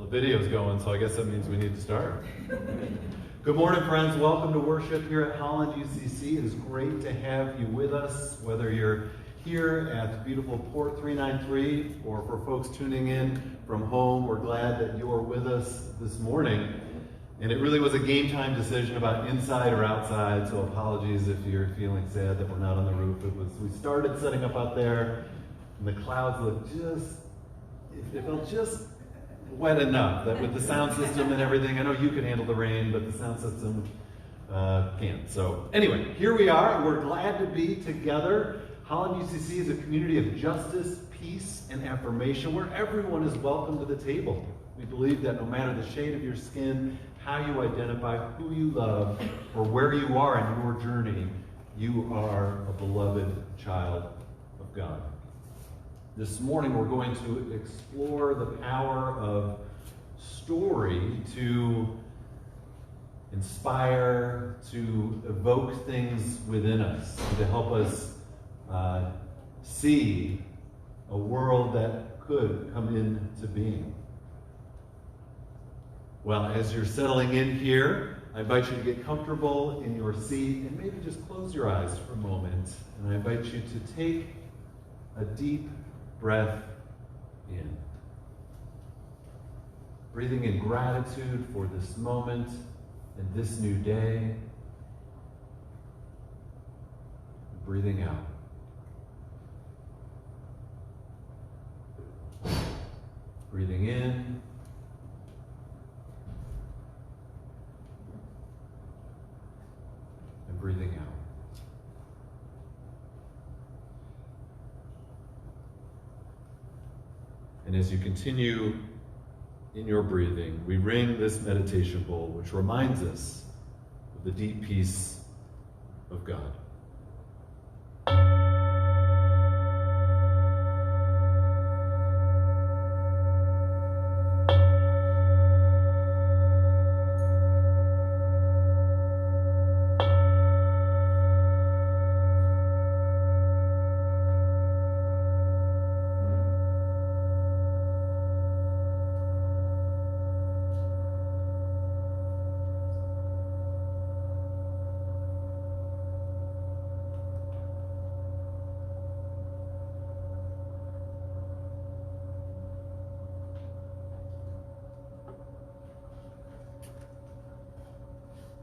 Well, the video's going, so I guess that means we need to start. Good morning, friends. Welcome to worship here at Holland UCC. It is great to have you with us, whether you're here at beautiful Port 393 or for folks tuning in from home. We're glad that you're with us this morning. And it really was a game time decision about inside or outside, so apologies if you're feeling sad that we're not on the roof. We started setting up out there, and the clouds looked it felt just wet enough that with the sound system and everything, I know you can handle the rain, but the sound system can't. So anyway, here we are. We're glad to be together. Holland UCC is a community of justice, peace, and affirmation where everyone is welcome to the table. We believe that no matter the shade of your skin, how you identify, who you love, or where you are in your journey, you are a beloved child of God. This morning we're going to explore the power of story to inspire, to evoke things within us, to help us see a world that could come into being. Well, as you're settling in here, I invite you to get comfortable in your seat and maybe just close your eyes for a moment. And I invite you to take a deep breath in. Breathing in gratitude for this moment and this new day. Breathing out. Breathing in. And breathing out. And as you continue in your breathing, we ring this meditation bowl, which reminds us of the deep peace of God.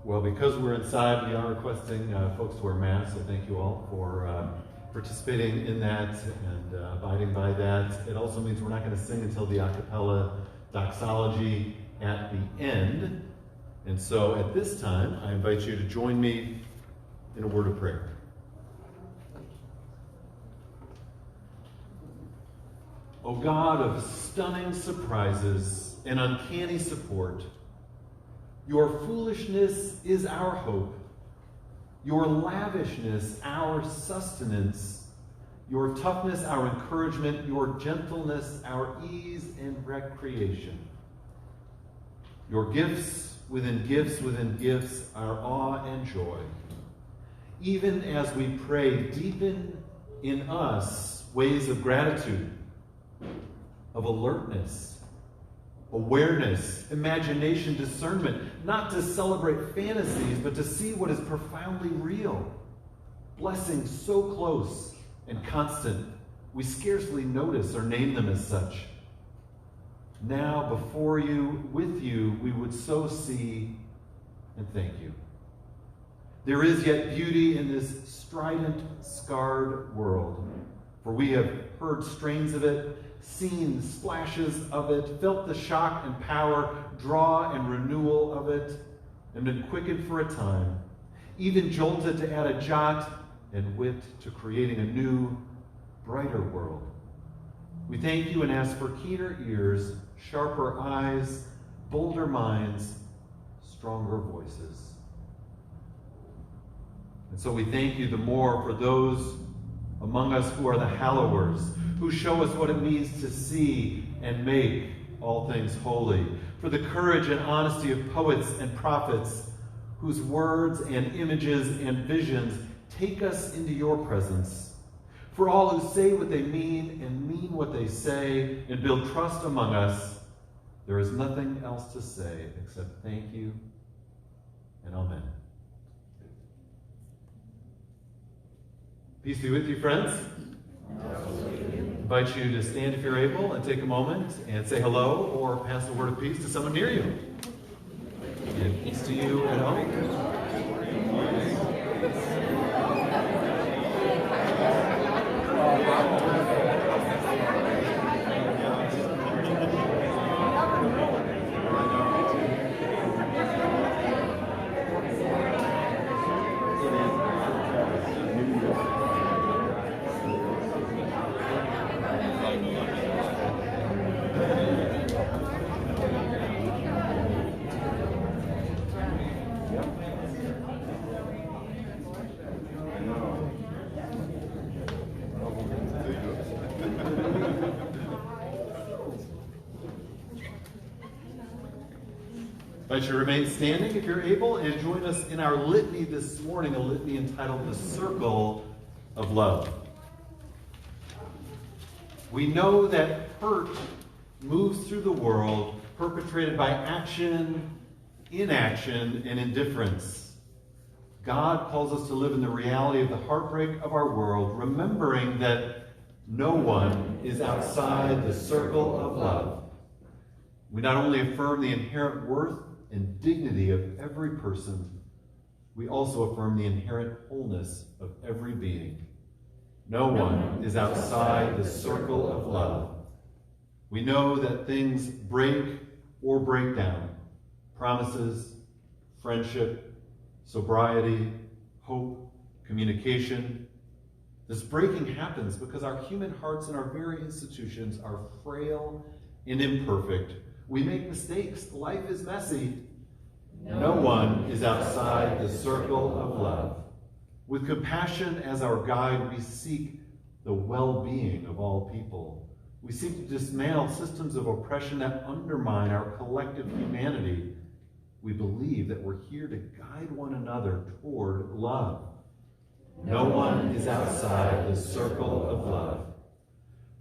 Well, because we're inside, we are requesting folks to wear masks, so thank you all for participating in that and abiding by that. It also means we're not going to sing until the a cappella doxology at the end. And so at this time, I invite you to join me in a word of prayer. O God of stunning surprises and uncanny support, your foolishness is our hope, your lavishness our sustenance, your toughness our encouragement, your gentleness our ease and recreation. Your gifts within gifts within gifts, our awe and joy. Even as we pray, deepen in us ways of gratitude, of alertness, awareness, imagination, discernment, not to celebrate fantasies, but to see what is profoundly real. Blessings so close and constant, we scarcely notice or name them as such. Now, before you, with you, we would so see and thank you. There is yet beauty in this strident, scarred world, for we have heard strains of it, seen splashes of it, felt the shock and power, draw and renewal of it, and been quickened for a time, even jolted to add a jot and wit to creating a new, brighter world. We thank you and ask for keener ears, sharper eyes, bolder minds, stronger voices. And so we thank you the more for those among us who are the hallowers, who show us what it means to see and make all things holy, for the courage and honesty of poets and prophets, whose words and images and visions take us into your presence, for all who say what they mean and mean what they say and build trust among us, There is nothing else to say except thank you and amen. Peace be with you, friends. I invite you to stand if you're able and take a moment and say hello or pass a word of peace to someone near you. And peace to you at home. I invite you to remain standing if you're able and join us in our litany this morning, a litany entitled The Circle of Love. We know that hurt moves through the world, perpetrated by action, inaction, and indifference. God calls us to live in the reality of the heartbreak of our world, remembering that no one is outside the circle of love. We not only affirm the inherent worth and dignity of every person, we also affirm the inherent wholeness of every being. No one is outside the circle of love. We know that things break or break down. Promises, friendship, sobriety, hope, communication. This breaking happens because our human hearts and our very institutions are frail and imperfect. We make mistakes. Life is messy. No one is outside the circle of love. With compassion as our guide, we seek the well-being of all people. We seek to dismantle systems of oppression that undermine our collective humanity. We believe that we're here to guide one another toward love. No one is outside the circle of love.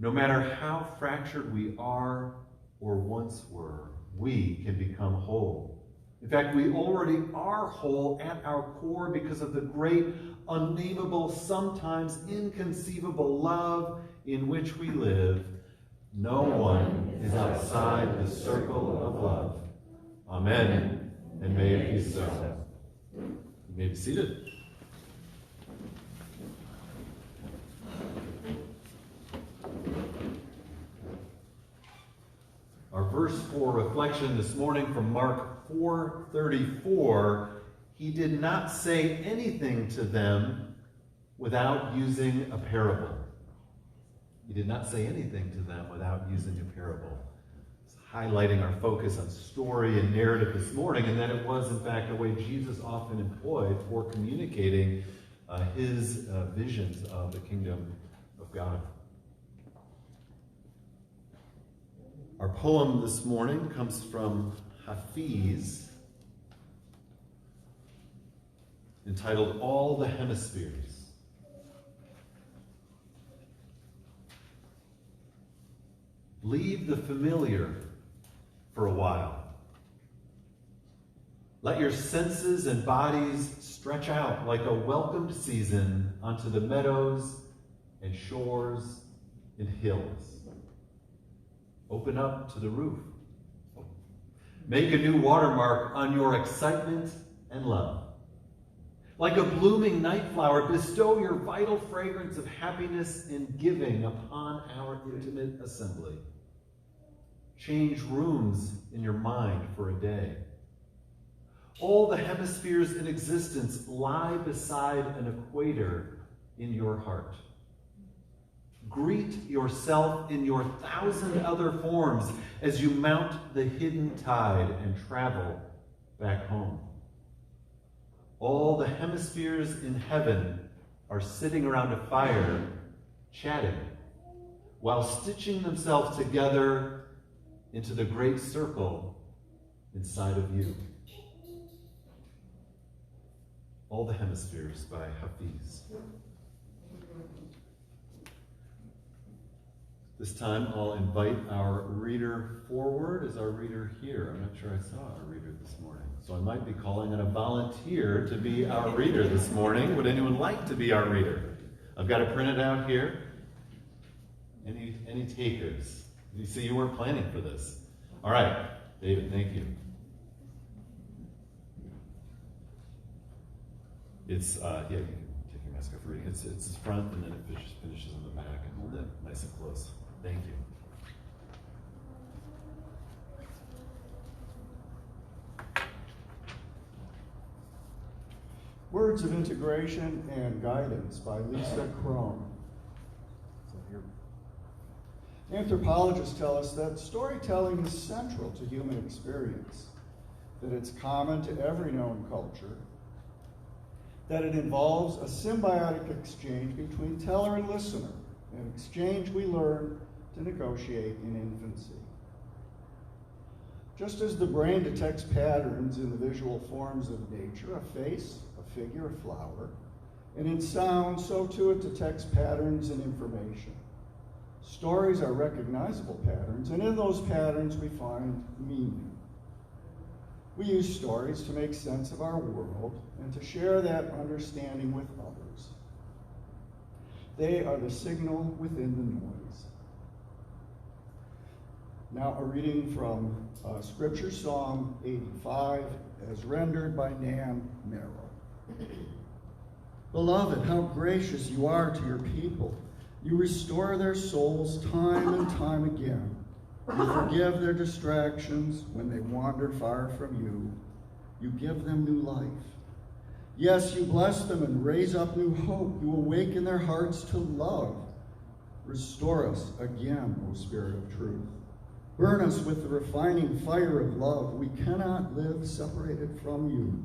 No matter how fractured we are or once were, we can become whole. In fact, we already are whole at our core because of the great, unnameable, sometimes inconceivable love in which we live. No one is outside the circle of love. Amen, and may it be so. You may be seated. Our verse for reflection this morning from Mark 4:34, he did not say anything to them without using a parable. He did not say anything to them without using a parable. It's highlighting our focus on story and narrative this morning, and that it was, in fact, a way Jesus often employed for communicating his visions of the kingdom of God. Our poem this morning comes from Hafiz, entitled All the Hemispheres. Leave the familiar for a while. Let your senses and bodies stretch out like a welcomed season onto the meadows and shores and hills. Open up to the roof. Make a new watermark on your excitement and love. Like a blooming night flower, bestow your vital fragrance of happiness and giving upon our intimate assembly. Change rooms in your mind for a day. All the hemispheres in existence lie beside an equator in your heart. Greet yourself in your 1,000 other forms as you mount the hidden tide and travel back home. All the hemispheres in heaven are sitting around a fire, chatting, while stitching themselves together into the great circle inside of you. All the Hemispheres by Hafiz. This time I'll invite our reader forward. Is our reader here? I'm not sure I saw our reader this morning. So I might be calling on a volunteer to be our reader this morning. Would anyone like to be our reader? I've got it printed out here. Any takers? You see, you weren't planning for this. All right, David, thank you. It's, you can take your mask off for reading. It's front, and then it finishes in the back, and hold it nice and close. Thank you. Words of Integration and Guidance by Lisa Krohn. Anthropologists tell us that storytelling is central to human experience, that it's common to every known culture, that it involves a symbiotic exchange between teller and listener, an exchange we learn to negotiate in infancy. Just as the brain detects patterns in the visual forms of nature, a face, a figure, a flower, and in sound, so too it detects patterns in information. Stories are recognizable patterns, and in those patterns we find meaning. We use stories to make sense of our world and to share that understanding with others. They are the signal within the noise. Now a reading from Scripture Psalm 85 as rendered by Nan Merrill. Beloved, how gracious you are to your people. You restore their souls time and time again. You forgive their distractions when they wander far from you. You give them new life. Yes, you bless them and raise up new hope. You awaken their hearts to love. Restore us again, O Spirit of truth. Burn us with the refining fire of love. We cannot live separated from you.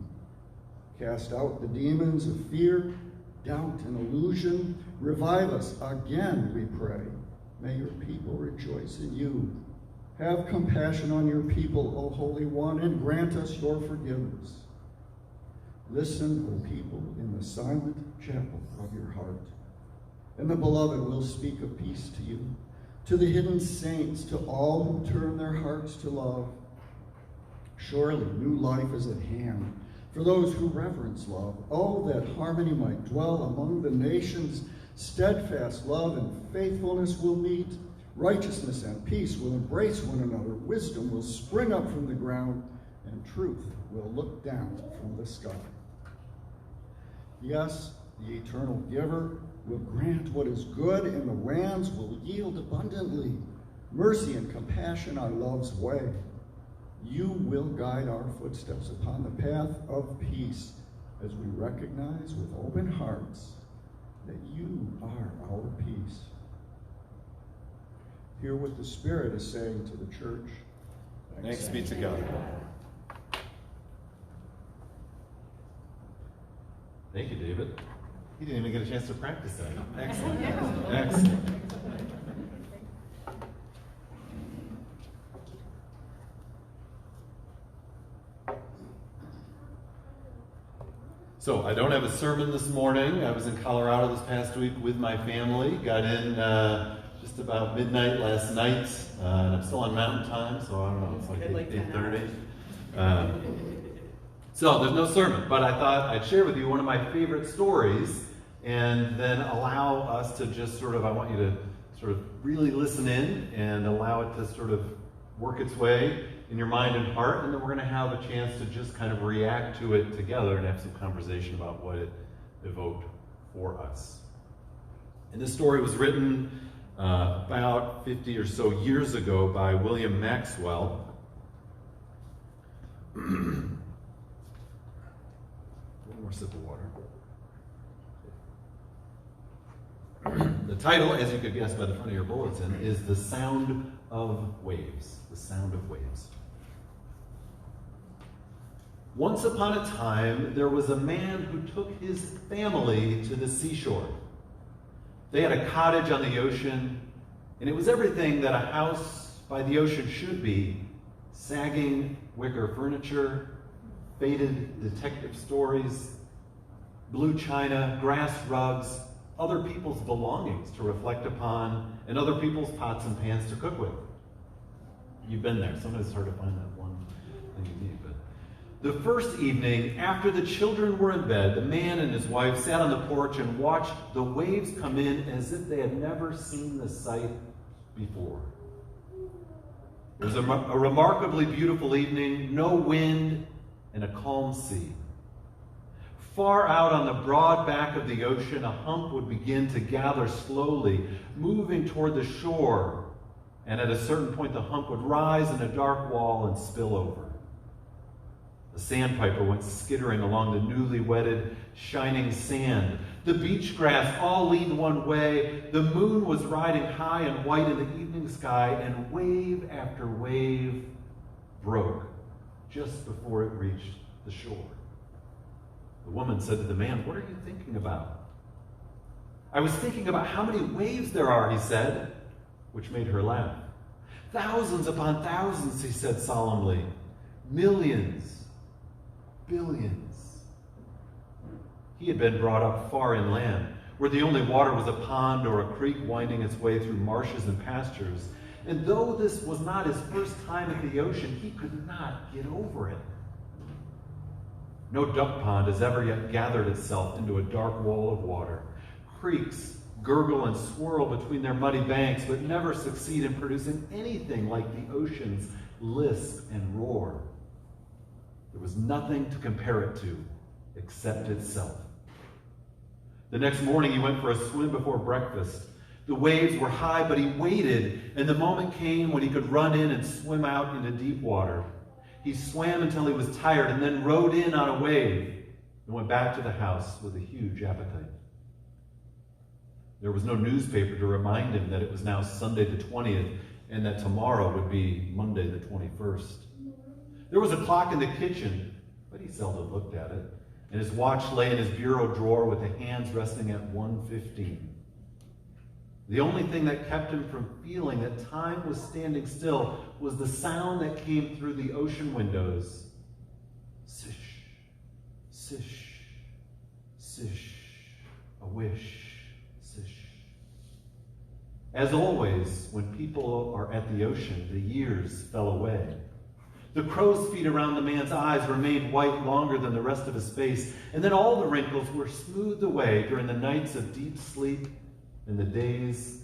Cast out the demons of fear, doubt, and illusion. Revive us again, we pray. May your people rejoice in you. Have compassion on your people, O Holy One, and grant us your forgiveness. Listen, O people, in the silent chapel of your heart. And the beloved will speak of peace to you, to the hidden saints, to all who turn their hearts to love. Surely new life is at hand for those who reverence love. Oh, that harmony might dwell among the nations. Steadfast love and faithfulness will meet. Righteousness and peace will embrace one another. Wisdom will spring up from the ground, and truth will look down from the sky. Yes, the eternal giver will grant what is good, and the lands will yield abundantly. Mercy and compassion are love's way. You will guide our footsteps upon the path of peace as we recognize with open hearts that you are our peace. Hear what the Spirit is saying to the church. Thanks be to God. Thank you, David. He didn't even get a chance to practice that. Excellent. Excellent. So I don't have a sermon this morning. I was in Colorado this past week with my family. Got in just about midnight last night, and I'm still on Mountain Time, so I don't know, it's like 8:30. So there's no sermon, but I thought I'd share with you one of my favorite stories, and then allow us to just I want you to sort of really listen in and allow it to sort of work its way in your mind and heart, and then we're going to have a chance to just kind of react to it together and have some conversation about what it evoked for us. And this story was written about 50 or so years ago by William Maxwell. One more sip of water. The title, as you could guess by the front of your bulletin, is The Sound of Waves. The Sound of Waves. Once upon a time, there was a man who took his family to the seashore. They had a cottage on the ocean, and it was everything that a house by the ocean should be: sagging wicker furniture, faded detective stories, blue china, grass rugs, other people's belongings to reflect upon, and other people's pots and pans to cook with. You've been there. Sometimes it's hard to find that one thing you need. But the first evening, after the children were in bed, the man and his wife sat on the porch and watched the waves come in as if they had never seen the sight before. It was a remarkably beautiful evening, no wind, and a calm sea. Far out on the broad back of the ocean, a hump would begin to gather slowly, moving toward the shore, and at a certain point the hump would rise in a dark wall and spill over. The sandpiper went skittering along the newly wetted, shining sand. The beach grass all leaned one way. The moon was riding high and white in the evening sky, and wave after wave broke just before it reached the shore. The woman said to the man, "What are you thinking about?" "I was thinking about how many waves there are," he said, which made her laugh. "Thousands upon thousands," he said solemnly. "Millions, billions." He had been brought up far inland, where the only water was a pond or a creek winding its way through marshes and pastures. And though this was not his first time at the ocean, he could not get over it. No duck pond has ever yet gathered itself into a dark wall of water. Creeks gurgle and swirl between their muddy banks, but never succeed in producing anything like the ocean's lisp and roar. There was nothing to compare it to except itself. The next morning he went for a swim before breakfast. The waves were high, but he waited, and the moment came when he could run in and swim out into deep water. He swam until he was tired and then rode in on a wave and went back to the house with a huge appetite. There was no newspaper to remind him that it was now Sunday the 20th and that tomorrow would be Monday the 21st. There was a clock in the kitchen, but he seldom looked at it, and his watch lay in his bureau drawer with the hands resting at 1:15. The only thing that kept him from feeling that time was standing still was the sound that came through the ocean windows. Sish, sish, sish, a wish, sish. As always, when people are at the ocean, the years fell away. The crow's feet around the man's eyes remained white longer than the rest of his face, and then all the wrinkles were smoothed away during the nights of deep sleep and the days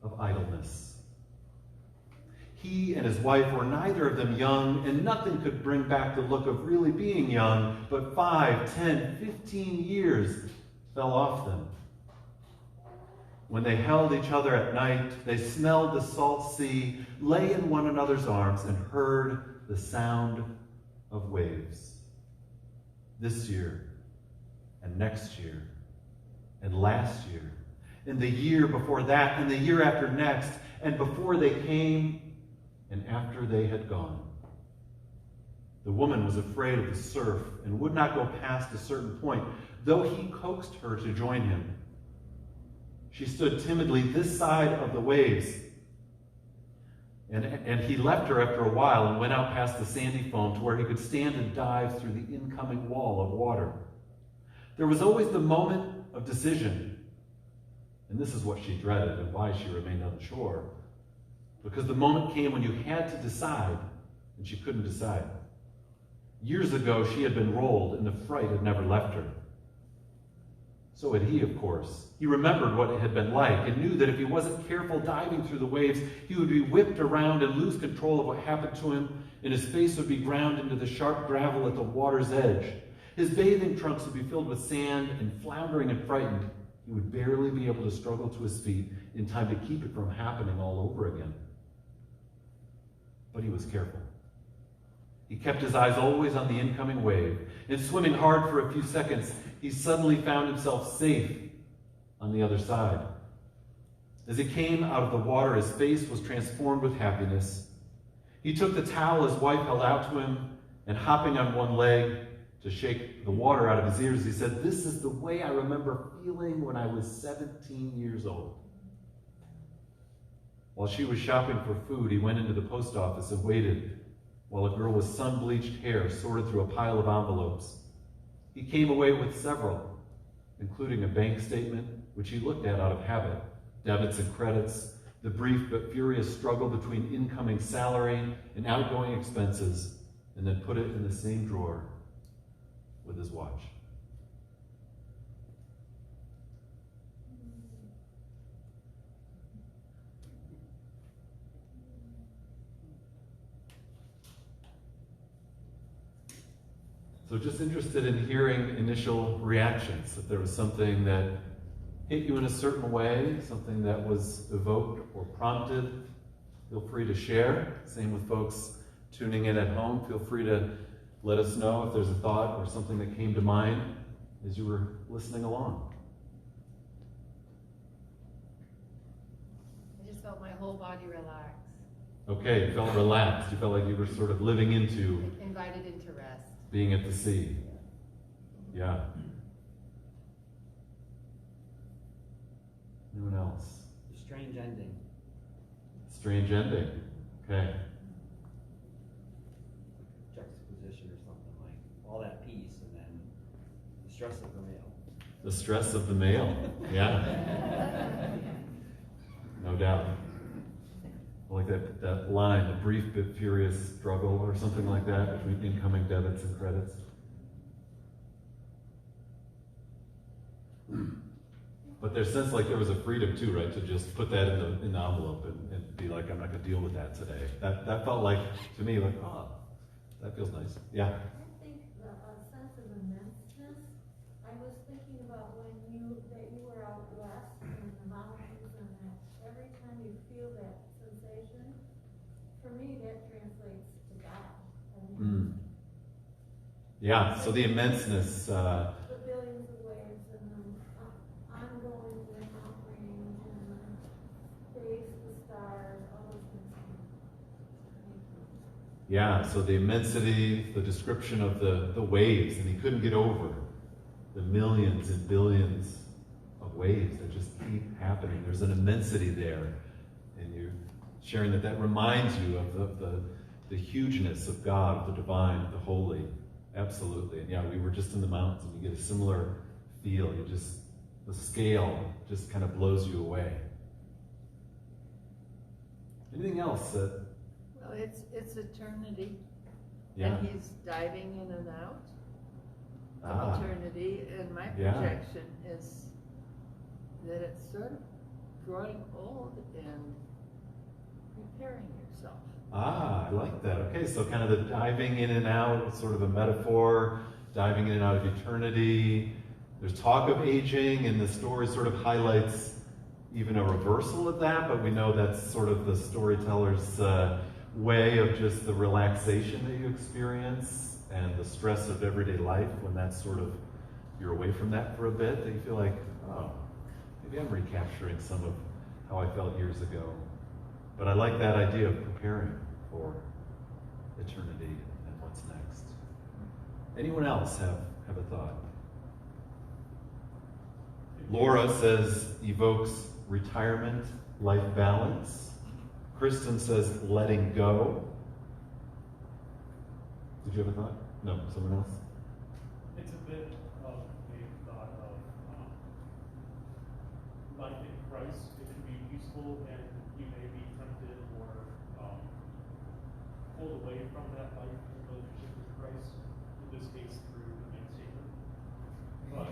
of idleness. He and his wife were neither of them young, and nothing could bring back the look of really being young, but 5, 10, 15 years fell off them. When they held each other at night, they smelled the salt sea, lay in one another's arms, and heard the sound of waves. This year, and next year, and last year, and the year before that, and the year after next, and before they came, and after they had gone. The woman was afraid of the surf and would not go past a certain point, though he coaxed her to join him. She stood timidly this side of the waves, and he left her after a while and went out past the sandy foam to where he could stand and dive through the incoming wall of water. There was always the moment of decision, and this is what she dreaded and why she remained on the shore, because the moment came when you had to decide, and she couldn't decide. Years ago, she had been rolled, and the fright had never left her. So had he, of course. He remembered what it had been like and knew that if he wasn't careful diving through the waves, he would be whipped around and lose control of what happened to him, and his face would be ground into the sharp gravel at the water's edge. His bathing trunks would be filled with sand, and floundering and frightened, he would barely be able to struggle to his feet in time to keep it from happening all over again. But he was careful. He kept his eyes always on the incoming wave, and swimming hard for a few seconds, he suddenly found himself safe on the other side. As he came out of the water, his face was transformed with happiness. He took the towel his wife held out to him, and hopping on one leg to shake the water out of his ears, he said, "This is the way I remember feeling when I was 17 years old." While she was shopping for food, he went into the post office and waited while a girl with sun-bleached hair sorted through a pile of envelopes. He came away with several, including a bank statement which he looked at out of habit, debits and credits, the brief but furious struggle between incoming salary and outgoing expenses, and then put it in the same drawer with his watch. So just interested in hearing initial reactions, if there was something that hit you in a certain way, something that was evoked or prompted, feel free to share. Same with folks tuning in at home. Feel free to let us know if there's a thought or something that came to mind as you were listening along. I just felt my whole body relax. Okay, you felt relaxed. You felt like you were sort of living into Invited into rest. being at the sea. Yeah. Anyone else? Strange ending. Strange ending. Okay. Juxtaposition or something, like all that peace and then the stress of the mail. The stress of the mail. Yeah. No doubt. I like that line, the brief but furious struggle or something like that between incoming debits and credits. But there's sense like there was a freedom too, right? To just put that in the envelope and be like, I'm not going to deal with that today. That felt like, to me, like, oh, that feels nice. Yeah. I think the sense of immenseness, I was thinking about that you were out west in the mountains and that every time you feel that sensation, for me that translates to God. Yeah, so the immenseness. The billions of waves and the ongoing Mount Range and the space, the stars, all those things. Yeah, so the immensity, the description of the waves, and he couldn't get over the millions and billions of waves that just keep happening. There's an immensity there, and you're sharing that reminds you of the hugeness of God, the divine, the holy. Absolutely. And yeah, we were just in the mountains, and you get a similar feel. The scale just kind of blows you away. Anything else that? Well, it's eternity. Yeah. And he's diving in and out of Ah. eternity. And my Yeah. projection is that it's sort of growing old and preparing yourself. Ah, I like that. Okay, so kind of the diving in and out, sort of a metaphor, diving in and out of eternity. There's talk of aging, and the story sort of highlights even a reversal of that, but we know that's sort of the storyteller's way of just the relaxation that you experience and the stress of everyday life when that's sort of, you're away from that for a bit, that you feel like, oh, maybe I'm recapturing some of how I felt years ago. But I like that idea of preparing for eternity and what's next. Anyone else have a thought? Laura says evokes retirement, life balance. Kristen says letting go. Did you have a thought? No, someone else? It's a bit of a thought of life in Christ. It can be useful, and you may be tempted or pulled away from that life in relationship with Christ, in this case through the main statement. But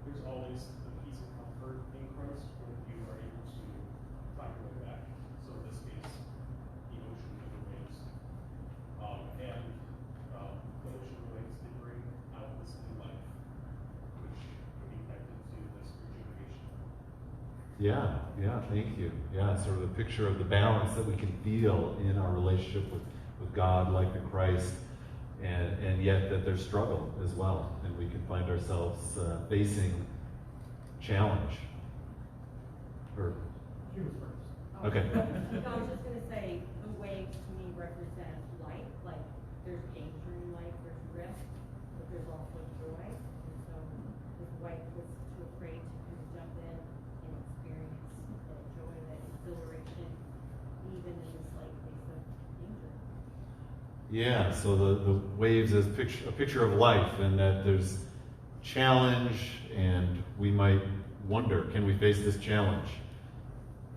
there's always the peace and comfort in Christ when you are able to find your way back. So in this case, the ocean and the waves. The ocean and waves did bring out this new life, which can be connected to this regeneration. Yeah, thank you. Yeah, sort of a picture of the balance that we can feel in our relationship with God, like the Christ, and yet that there's struggle as well, and we can find ourselves facing challenge. Or, He was first. okay. No, I was just gonna say, the waves to me represent life, like there's danger in life, there's risk, but there's also joy. And so his wife was too afraid to kind of jump in and experience that joy, that exhilaration, even in this like place of danger. Yeah, so the waves as a picture of life, and that there's challenge, and we might wonder, can we face this challenge?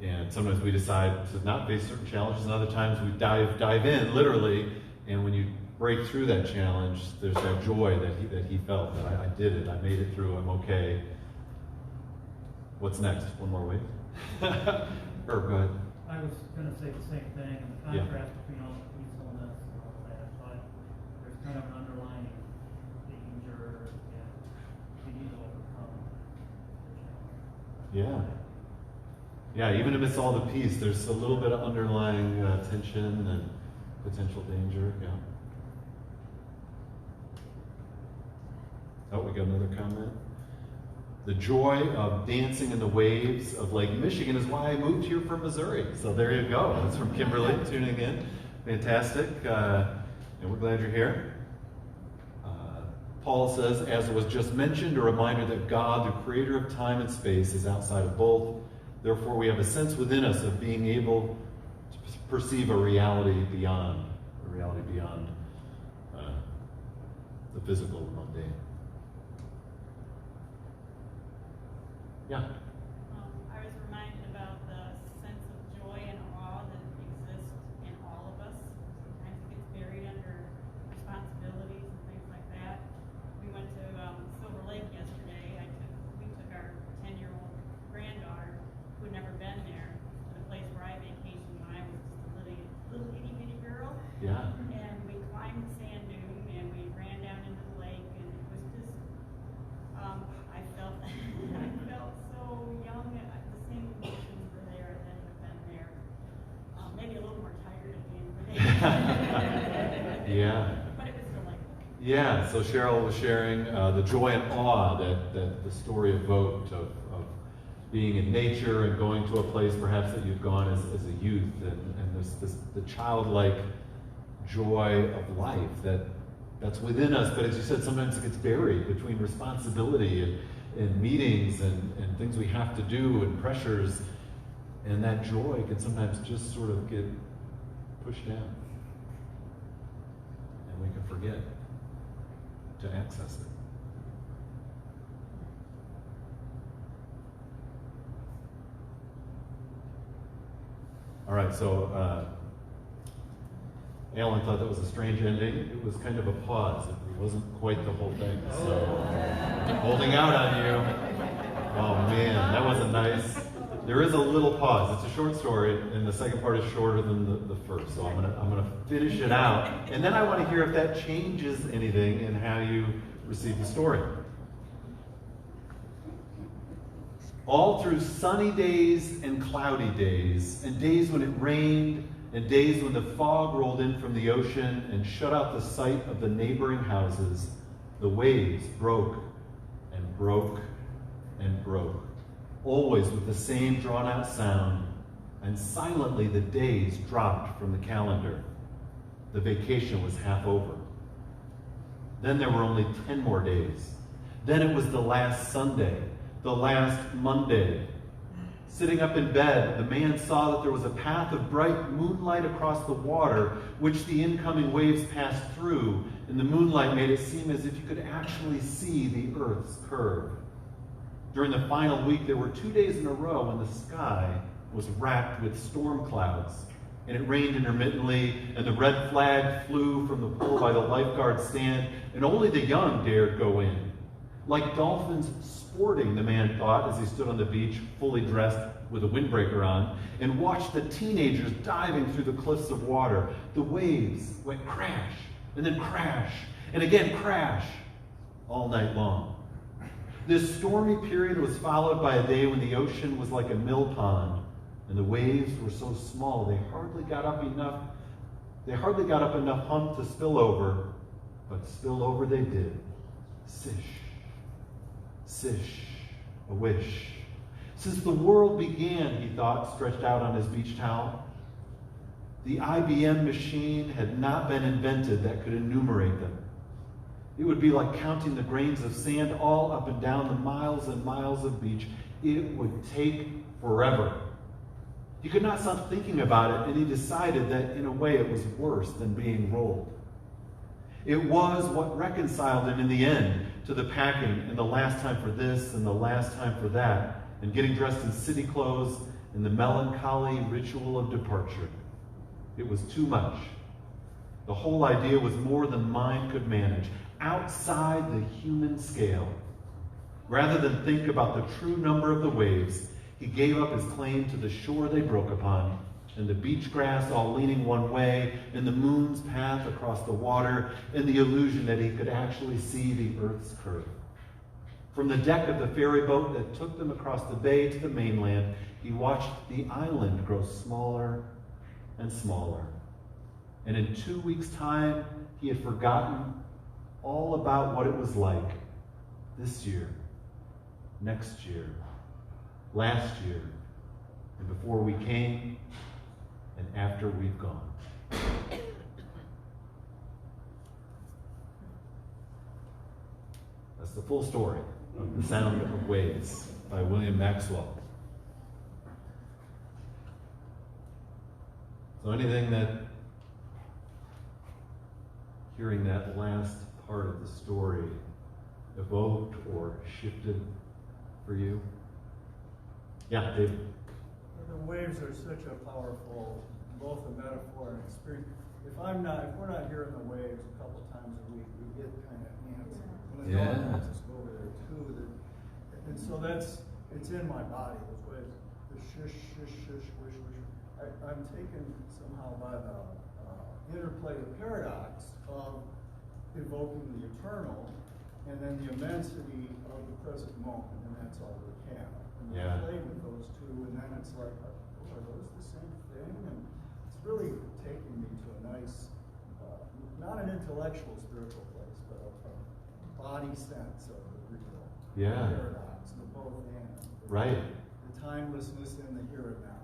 And sometimes we decide to not face certain challenges, and other times we dive in, literally, and when you break through that challenge, there's that joy that he felt, that I did it, I made it through, I'm okay. What's next? One more week? Herb, go ahead. I was going to say the same thing, and the contrast between all the peacefulness and all that, but there's kind of an underlying danger, and we need to overcome the challenge. Yeah, even amidst all the peace, there's a little bit of underlying tension and potential danger. Yeah. Oh, we got another comment. The joy of dancing in the waves of Lake Michigan is why I moved here from Missouri. So there you go. That's from Kimberly tuning in. Fantastic. And we're glad you're here. Paul says, as was just mentioned, a reminder that God, the creator of time and space, is outside of both. Therefore, we have a sense within us of being able to perceive a reality beyond the physical and mundane. Yeah. I was reminded about the sense of joy and awe that exists in all of us. Sometimes it gets buried under responsibilities and things like that. We went to Silver Lake yesterday. We took our 10-year-old granddaughter, who had never been there, to the place where I vacationed when I was just a little itty bitty girl. Yeah. And we climbed the sand dune and we ran down into the lake, and it was just I felt so young. The same emotions were there that have been there. Maybe a little more tired at the end of the day. Yeah. But it was delightful. Yeah, so Cheryl was sharing the joy and awe that the story evoked of being in nature and going to a place perhaps that you've gone as a youth, and there's the childlike joy of life that's within us, but as you said, sometimes it gets buried between responsibility and meetings and things we have to do and pressures, and that joy can sometimes just sort of get pushed down, and we can forget to access it. All right, so Alan thought that was a strange ending. It was kind of a pause. It wasn't quite the whole thing. So, holding out on you. Oh man, that wasn't nice. There is a little pause. It's a short story, and the second part is shorter than the first. So I'm gonna finish it out, and then I want to hear if that changes anything in how you receive the story. All through sunny days and cloudy days, and days when it rained, and days when the fog rolled in from the ocean and shut out the sight of the neighboring houses, the waves broke and broke and broke, always with the same drawn-out sound, and silently the days dropped from the calendar. The vacation was half over. Then there were only 10 more days. Then it was the last Sunday, the last Monday. Sitting up in bed, the man saw that there was a path of bright moonlight across the water, which the incoming waves passed through, and the moonlight made it seem as if you could actually see the earth's curve. During the final week, there were 2 days in a row when the sky was racked with storm clouds, and it rained intermittently, and the red flag flew from the pole by the lifeguard stand, and only the young dared go in. Like dolphins sporting, the man thought, as he stood on the beach, fully dressed with a windbreaker on, and watched the teenagers diving through the cliffs of water. The waves went crash, and then crash, and again crash, all night long. This stormy period was followed by a day when the ocean was like a mill pond, and the waves were so small they hardly got up enough hump to spill over, but spill over they did. Sish, sish, a wish. Since the world began, he thought, stretched out on his beach towel, the IBM machine had not been invented that could enumerate them. It would be like counting the grains of sand all up and down the miles and miles of beach. It would take forever. He could not stop thinking about it, and he decided that in a way it was worse than being rolled. It was what reconciled him in the end, to the packing, and the last time for this, and the last time for that, and getting dressed in city clothes, and the melancholy ritual of departure. It was too much. The whole idea was more than mind could manage, outside the human scale. Rather than think about the true number of the waves, he gave up his claim to the shore they broke upon, and the beach grass all leaning one way, and the moon's path across the water, and the illusion that he could actually see the earth's curve. From the deck of the ferry boat that took them across the bay to the mainland, he watched the island grow smaller and smaller. And in 2 weeks' time, he had forgotten all about what it was like this year, next year, last year, and before we came, and after we've gone. That's the full story of The Sound of Waves by William Maxwell. So anything that, hearing that last part of the story, evoked or shifted for you? Yeah, David. The waves are such a powerful, both a metaphor and experience. If we're not hearing the waves a couple times a week, we get kind of antsy. And the dog wants us to go over there too. And so it's in my body, those waves. The shush, shush, shush, wish, wish. I'm taken somehow by the interplay, the paradox of evoking the eternal, and then the immensity of the present moment, and that's all we have. And we play with those two, and then it's like, oh, are those the same thing? And it's really taking me to a nice, not an intellectual spiritual place, but a body sense of the real paradox, the both and. Right. The timelessness in the here and now.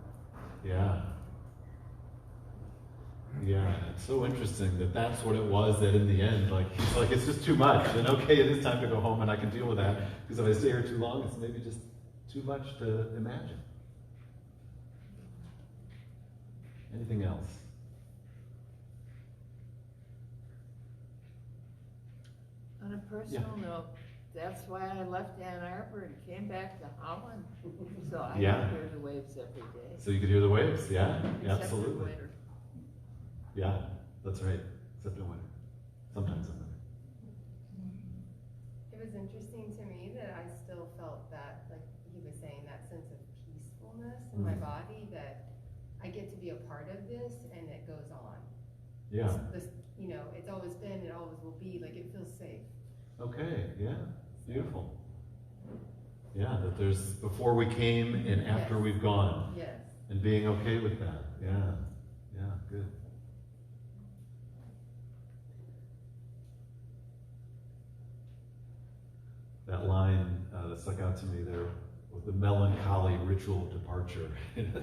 Yeah. Yeah, it's so interesting that that's what it was that in the end, like, he's like, it's just too much. And okay, it is time to go home and I can deal with that. Because if I stay here too long, it's maybe just too much to imagine. Anything else? On a personal note, that's why I left Ann Arbor and came back to Holland. So I can hear the waves every day. So you could hear the waves, yeah, Except in absolutely. winter. Yeah, that's right. Except in winter. Sometimes in winter. It was interesting to me that I still felt that, like he was saying, that sense of peacefulness in my body, that I get to be a part of this and it goes on. Yeah. This, it's always been, it always will be, like it feels safe. Okay, yeah, beautiful. Yeah, that there's before we came and after we've gone. Yes. And being okay with that. Yeah, good. That line that stuck out to me there with the melancholy ritual of departure.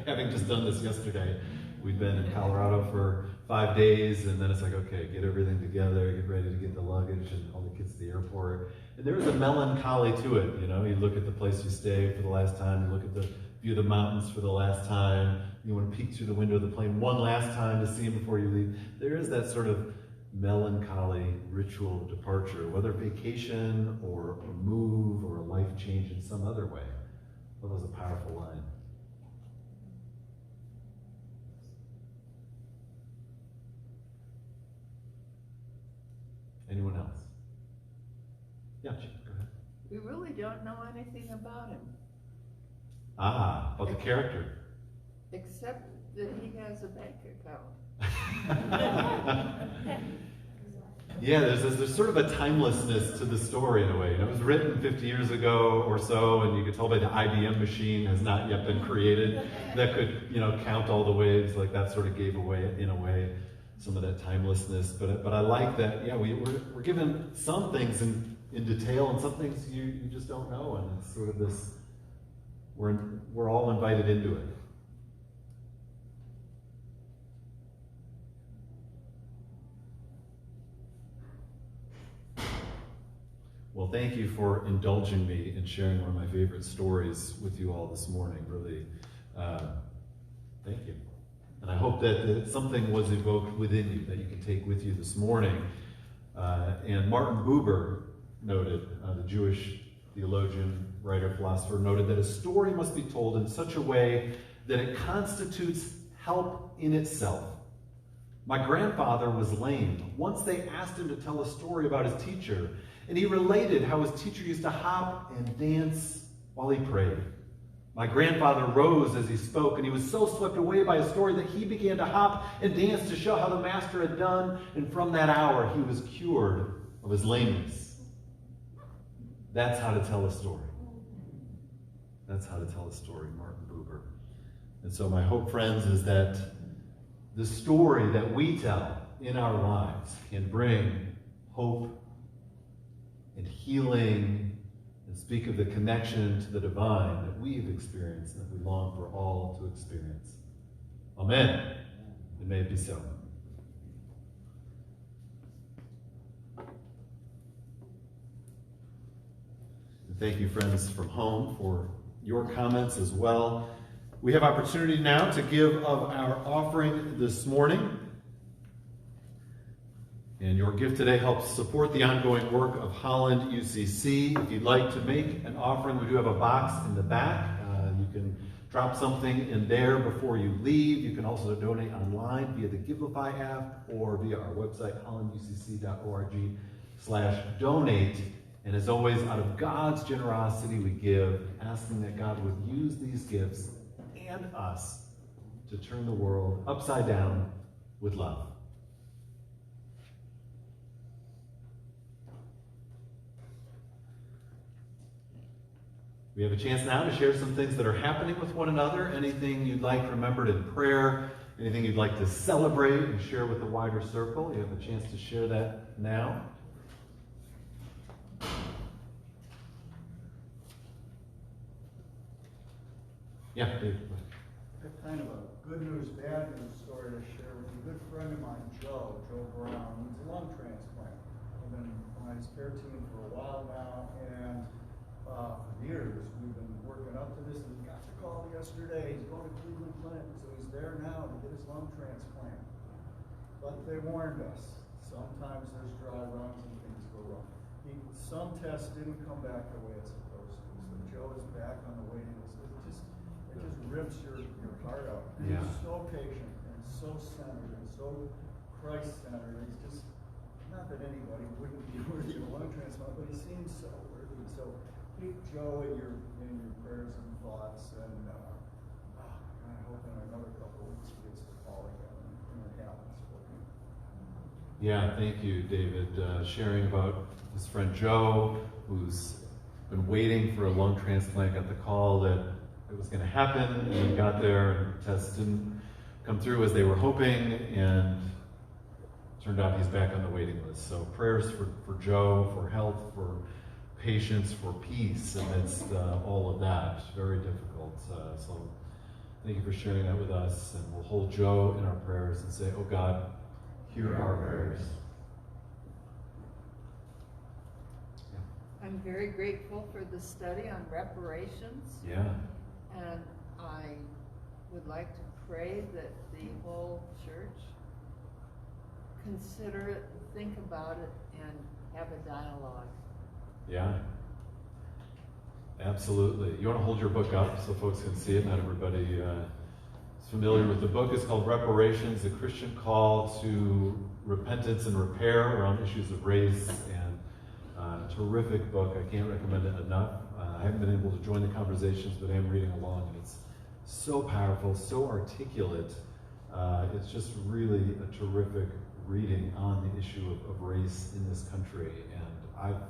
Having just done this yesterday, we'd been in Colorado for 5 days, and then it's like, okay, get everything together, get ready to get the luggage and all the kids to the airport. And there was a melancholy to it, You look at the place you stay for the last time, you look at the view of the mountains for the last time, you want to peek through the window of the plane one last time to see them before you leave. There is that sort of melancholy ritual of departure, whether vacation or a move or a life change in some other way. Well, that was a powerful line. Anyone else? Yeah, Chief, go ahead. We really don't know anything about him, About the character. except that he has a bank account. Yeah, there's sort of a timelessness to the story in a way. It was written 50 years ago or so, and you could tell by the IBM machine has not yet been created that could, count all the waves. Like that sort of gave away, in a way, some of that timelessness. But I like that. Yeah, we're given some things in detail, and some things you just don't know, and it's sort of this. We're all invited into it. Well, thank you for indulging me in sharing one of my favorite stories with you all this morning. Really, thank you. And I hope that something was evoked within you that you can take with you this morning. And Martin Buber noted, the Jewish theologian, writer, philosopher, noted that a story must be told in such a way that it constitutes help in itself. My grandfather was lame. Once they asked him to tell a story about his teacher, and he related how his teacher used to hop and dance while he prayed. My grandfather rose as he spoke, and he was so swept away by a story that he began to hop and dance to show how the master had done, and from that hour he was cured of his lameness. That's how to tell a story. That's how to tell a story, Martin Buber. And so my hope, friends, is that the story that we tell in our lives can bring hope and healing and speak of the connection to the divine that we've experienced and that we long for all to experience. Amen. And may it be so. And thank you, friends from home, for your comments as well. We have opportunity now to give of our offering this morning. And your gift today helps support the ongoing work of Holland UCC. If you'd like to make an offering, we do have a box in the back. You can drop something in there before you leave. You can also donate online via the Givelify app or via our website, hollanducc.org/donate. And as always, out of God's generosity, we give, asking that God would use these gifts and us to turn the world upside down with love. We have a chance now to share some things that are happening with one another. Anything you'd like remembered in prayer, anything you'd like to celebrate and share with the wider circle, you have a chance to share that now. Yeah, Dave. I have kind of a good news, bad news story to share with you. A good friend of mine, Joe Brown, needs a lung transplant. I've been on his care team for a while now, and for years we've been working up to this, and he got the call yesterday. He's going to Cleveland Clinic, so he's there now to get his lung transplant. But they warned us, sometimes there's dry runs and things go wrong. Some tests didn't come back the way it's supposed to, so Joe is back on the waiting list. It just rips your heart out. Yeah. He's so patient and so centered and so Christ-centered. He's just, not that anybody wouldn't be worthy of a lung transplant, but he seems so worthy. So keep Joe in your prayers and thoughts, and I hope in another couple of weeks he gets the call again and it happens for him. Yeah, thank you, David. Sharing about his friend Joe, who's been waiting for a lung transplant, got the call that it was going to happen, and he got there, and tests didn't come through as they were hoping, and turned out he's back on the waiting list. So prayers for Joe, for health, for patience, for peace amidst all of that. Very difficult. So thank you for sharing that with us, and we'll hold Joe in our prayers and say, oh God, hear our prayers. I'm very grateful for the study on reparations. Yeah. And I would like to pray that the whole church consider it, think about it, and have a dialogue. Yeah. Absolutely. You want to hold your book up so folks can see it? Not everybody is familiar with the book. It's called Reparations, a Christian Call to Repentance and Repair around issues of race. And terrific book. I can't recommend it enough. I haven't been able to join the conversations, but I am reading along, and it's so powerful, so articulate. It's just really a terrific reading on the issue of race in this country, and I've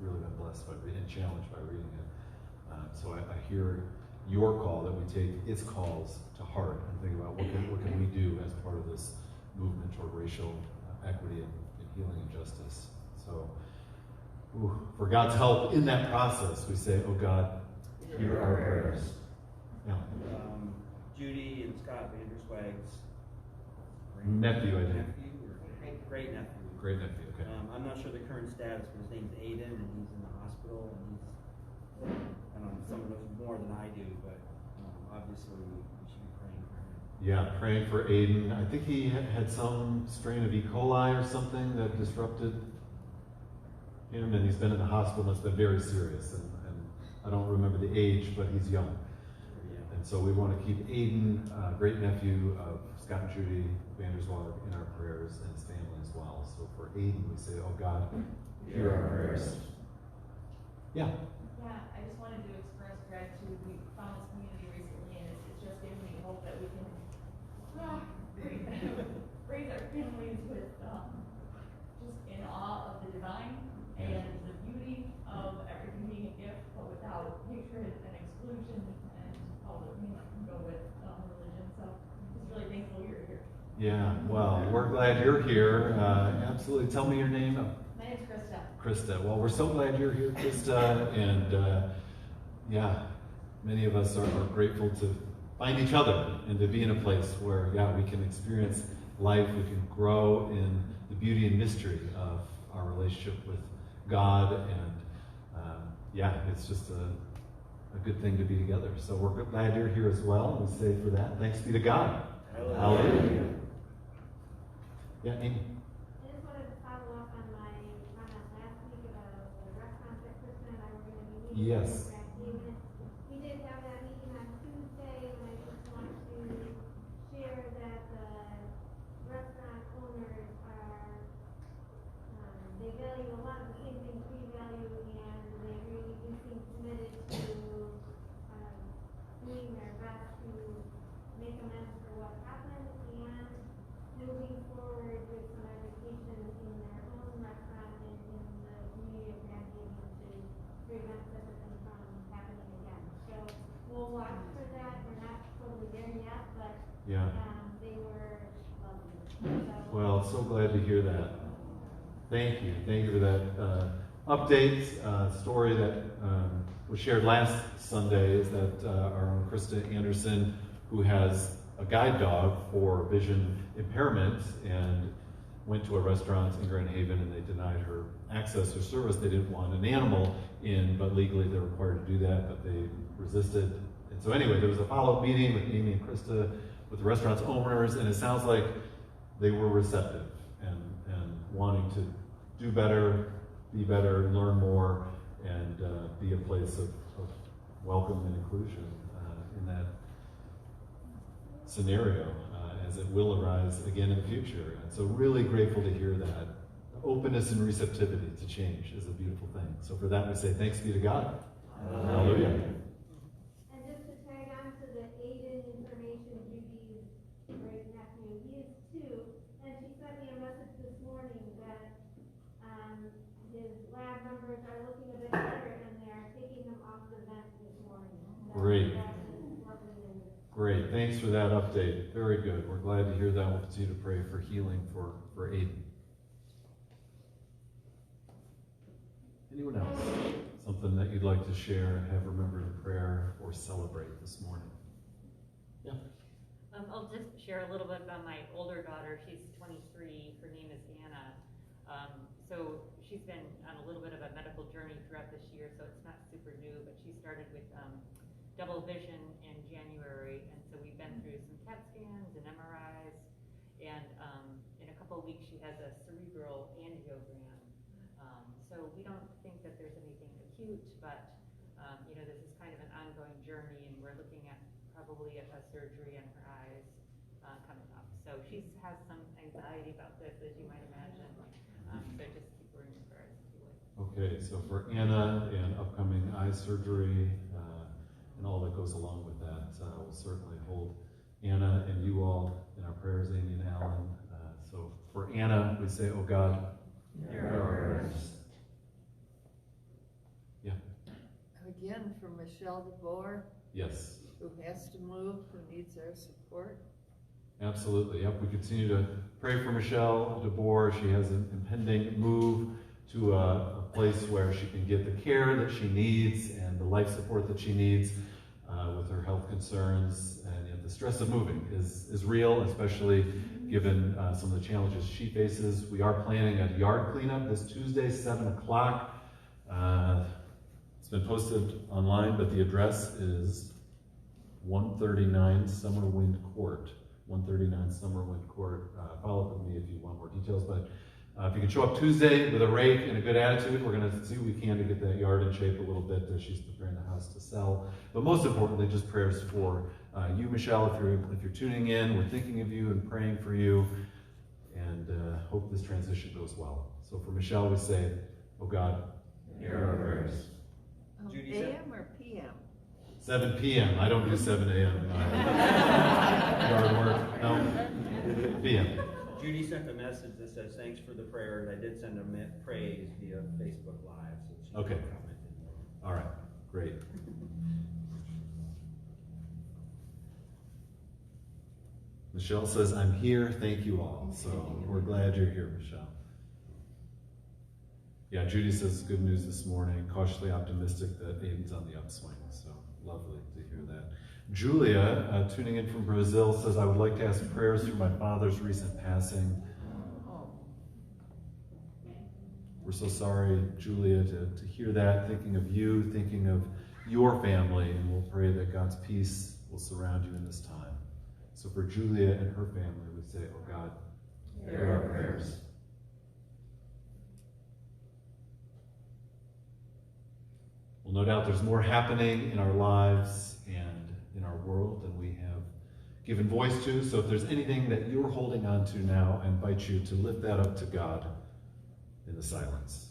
really been blessed by reading and challenged by reading it. So I hear your call that we take its calls to heart and think about what can we do as part of this movement toward racial equity and healing and justice. So. For God's help in that process, we say, oh God, hear our prayers. Yeah. Judy and Scott Vanderswag's Nephew, I think. Great nephew. Great nephew, okay. I'm not sure the current status, but his name's Aiden, and he's in the hospital, and he's, I don't know, someone knows more than I do, but obviously we should be praying for him. Yeah, praying for Aiden. I think he had some strain of E. coli or something that disrupted him, and he's been in the hospital, and it's been very serious, and I don't remember the age, but he's young. And so we want to keep Aiden, great nephew of Scott and Judy Vanderswalk, in our prayers, and his family as well. So for Aiden, we say, oh God, hear our prayers. Yeah. Yeah, I just wanted to express gratitude. We found this community recently, and it's just given me hope that we can raise our families with just in awe of the divine and the beauty of everything being a gift, but without hatred and exclusion and all the things that can go with religion. So just really thankful you're here. Yeah, well, we're glad you're here. Absolutely. Tell me your name. My name's Krista. Krista. Well, we're so glad you're here, Krista. And yeah, many of us are grateful to find each other and to be in a place where, yeah, we can experience life, we can grow in the beauty and mystery of our relationship with God. And yeah, it's just a good thing to be together. So we're glad you're here as well. We say for that, thanks be to God. Hallelujah. Yeah, Amy. I just wanted to follow up on my comment last week about the restaurant that Krista and I were going to be meeting. Yes. We did have that meeting on Tuesday, and I just want to share that the restaurant owners are, they value a lot of the same things we value, and they really do seem committed to doing their best to make amends for what happened and moving forward with some education in their own restaurant and in the community of Grand Haven to prevent such a thing from happening again. So we'll watch for that. We're not totally there yet, but Yeah. they were lovely. So, Well, so glad to hear that. Thank you. Thank you for that update. Story that was shared last Sunday is that our own Krista Anderson, who has a guide dog for vision impairment, and went to a restaurant in Grand Haven and they denied her access or service. They didn't want an animal in, but legally they're required to do that, but they resisted. And so anyway, there was a follow-up meeting with Amy and Krista, with the restaurant's owners, and it sounds like they were receptive and wanting to do better, be better, learn more, and be a place of welcome and inclusion in that scenario, as it will arise again in the future. And so really grateful to hear that. Openness and receptivity to change is a beautiful thing. So for that we say thanks be to God. Hallelujah. and just to tag on to the Aiden information, Judy's great nephew, he is 2, and she sent me a message this morning that his lab numbers are looking a bit better, and they're taking him off the vent this morning. So Great. that is lovely news. Great. Thanks for that update. Very good. We're glad to hear that. We'll continue to pray for healing for Aiden. Anyone else? Something that you'd like to share, have remembered in prayer, or celebrate this morning? Yeah. I'll just share a little bit about my older daughter. She's 23. Her name is Anna. So she's been on a little bit of a medical journey throughout this year, so it's not super new, but she started with double vision in January, and so we've been through some CAT scans and MRIs, and in a couple of weeks she has a cerebral angiogram. So we don't think that there's anything acute, but this is kind of an ongoing journey, and we're looking at probably a surgery on her eyes coming up. So she has some anxiety about this, as you might imagine. So just keep her in your prayers, if you would. Okay, so for Anna and upcoming eye surgery and all that goes along with that, we'll certainly hold Anna and you all in our prayers, Amy and Alan. So for Anna, we say, oh God, hear our prayers. Yeah. Again, for Michelle DeBoer, Yes. who has to move, who needs our support. Absolutely. Yep. We continue to pray for Michelle DeBoer. She has an impending move to a place where she can get the care that she needs and the life support that she needs with her health concerns. And the stress of moving is real, especially given some of the challenges she faces. We are planning a yard cleanup this Tuesday, 7 o'clock. It's been posted online, but the address is 139 Summerwind Court. 139 Summerwind Court. Follow up with me if you want more details, but If you can show up Tuesday with a rake and a good attitude, we're going to do what we can to get that yard in shape a little bit as she's preparing the house to sell. But most importantly, just prayers for you, Michelle. If you're tuning in, we're thinking of you and praying for you, and hope this transition goes well. So for Michelle, we say, oh God, hear our prayers. Judy said- AM or PM? 7 p.m. I don't do 7 a.m. Yard work. No. p.m. Judy sent a message that says, thanks for the prayers. I did send a praise via Facebook Live. So she Okay. commented more. All right. Great. Michelle says, I'm here. Thank you all. So we're glad you're here, Michelle. Yeah, Judy says good news this morning. Cautiously optimistic that Aiden's on the upswing. So lovely to hear that. Julia, tuning in from Brazil, says, I would like to ask prayers for my father's recent passing. Oh, We're so sorry, Julia, to hear that, thinking of you, thinking of your family, and we'll pray that God's peace will surround you in this time. So for Julia and her family, we say, oh God, hear our prayers. Well, no doubt there's more happening in our lives and in our world than we have given voice to. So if there's anything that you're holding on to now, I invite you to lift that up to God in the silence.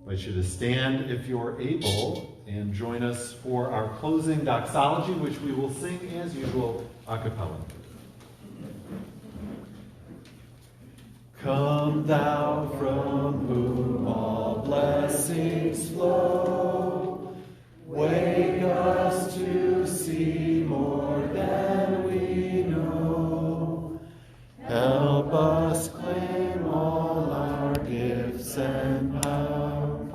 I invite you to stand if you're able and join us for our closing doxology, which we will sing as usual a cappella. Come thou from whom all blessings flow, wake us to see more than we know. Help us claim all our gifts and power.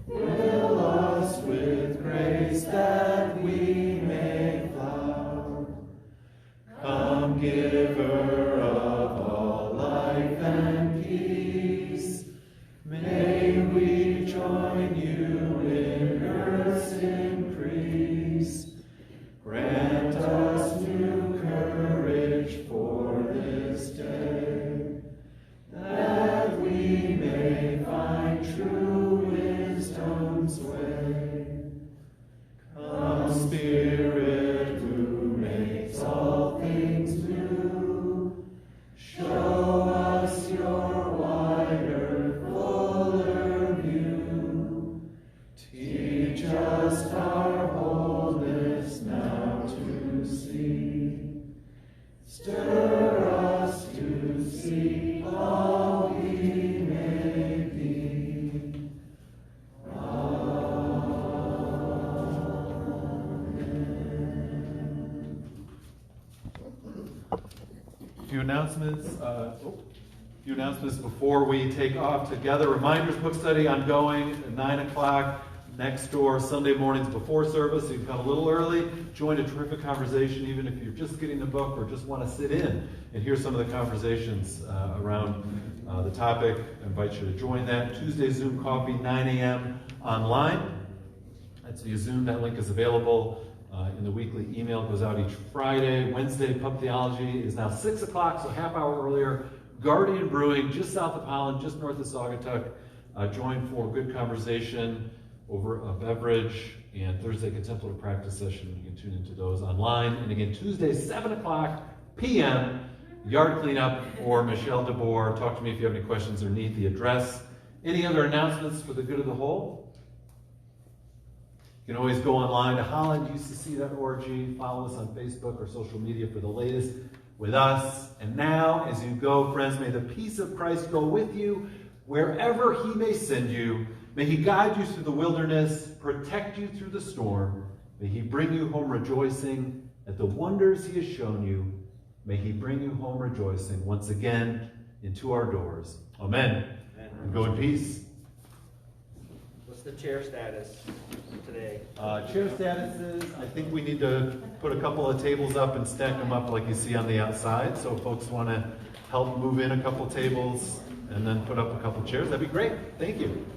Fill us with grace that we may flower. Come, giver of all life and peace, may we join you in earth's increase. Grant us new courage for this day, that we may find true wisdom's way. Come, Spirit, who makes all things new, show us your wider, fuller view. Teach us our wholeness now to see. Stir us to see all we may be. A few announcements before we take off together. Reminders, book study ongoing at 9 o'clock next door Sunday mornings before service. So you can come a little early, join a terrific conversation, even if you're just getting the book or just want to sit in and hear some of the conversations around the topic. I invite you to join that. Tuesday Zoom coffee, 9 a.m. online. That's via Zoom. That link is available in the weekly email. It goes out each Friday. Wednesday, Pub Theology is now 6 o'clock, so half hour earlier. Guardian Brewing, just south of Holland, just north of Saugatuck. Join for good conversation over a beverage. And Thursday, Contemplative Practice session. You can tune into those online. And again, Tuesday, 7 o'clock p.m., yard cleanup or Michelle DeBoer. Talk to me if you have any questions or need the address. Any other announcements for the good of the whole? You can always go online to hollanducc.org, follow us on Facebook or social media for the latest with us. And now, as you go, friends, may the peace of Christ go with you wherever he may send you. May he guide you through the wilderness, protect you through the storm. May he bring you home rejoicing at the wonders he has shown you. May he bring you home rejoicing once again into our doors. Amen. And go in peace. the chair status today? Chair statuses, I think we need to put a couple of tables up and stack them up like you see on the outside. So if folks want to help move in a couple tables and then put up a couple chairs, that'd be great. Thank you.